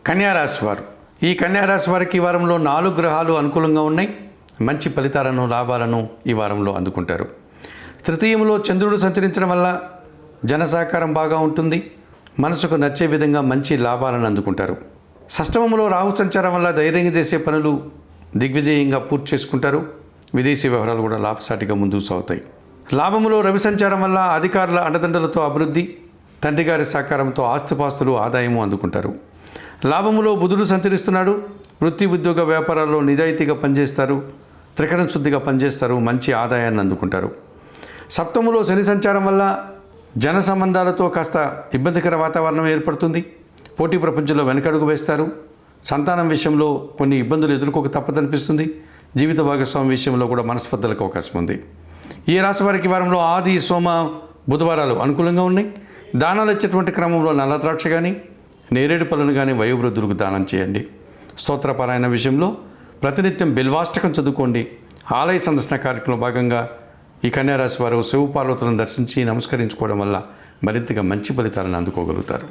కన్యారాశి వారు ఈ కన్యారాశి వారికి ఈ వారంలో 4 గ్రహాలు అనుకూలంగా ఉన్నాయి. మంచి ఫలితాలను లాభాలను ఈ వారంలో అందుకుంటారు. తృతీయంలో చంద్రుడు సంచరించడం వల్ల జన సహకారం బాగా ఉంటుంది. మనసుకు నచ్చే విధంగా మంచి లాభాలను అందుకుంటారు. షష్టమంలో రాహు సంచారం వల్ల ధైర్యంగా చేసే పనులు దిగ్విజయంగా పూర్తి చేసుకుంటారు. విదేశీ వ్యవహారాలు కూడా లాభసాటిగా ముందుకు సాగుతాయి. లాభములో రవి సంచారం వల్ల అధికారుల అండదండలతో అభివృద్ధి, తండ్రి గారి సహకారంతో ఆస్తిపాస్తులు ఆదాయము అందుకుంటారు. లాభములో బుధుడు సంచరిస్తున్నాడు. వృత్తి ఉద్యోగ వ్యాపారాల్లో నిజాయితీగా పనిచేస్తారు. త్రికరణ శుద్ధిగా పనిచేస్తారు. మంచి ఆదాయాన్ని అందుకుంటారు. సప్తములో శని సంచారం వల్ల జన సంబంధాలతో కాస్త ఇబ్బందికర వాతావరణం ఏర్పడుతుంది. పోటీ ప్రపంచంలో వెనకడుగు వేస్తారు. సంతానం విషయంలో కొన్ని ఇబ్బందులు ఎదుర్కోక తప్పదనిపిస్తుంది. జీవిత భాగస్వామి విషయంలో కూడా మనస్పర్ధలకు అవకాశం ఉంది. ఈ రాశి వారికి వారంలో ఆది, సోమ, బుధవారాలు అనుకూలంగా ఉన్నాయి. దానాలు ఇచ్చేటువంటి క్రమంలో నల్ల ద్రాక్ష కానీ, నేరేడు పళ్ళను కానీ వయోవృద్ధులకు దానం చేయండి. స్తోత్రపారాయణ విషయంలో ప్రతినిత్యం బిల్వాష్టకం చదువుకోండి. ఆలయ సందర్శన కార్యక్రమంలో భాగంగా ఈ కన్యారాశి వారు శివపార్వతులను దర్శించి నమస్కరించుకోవడం వల్ల మరింతగా మంచి ఫలితాలను అందుకోగలుగుతారు.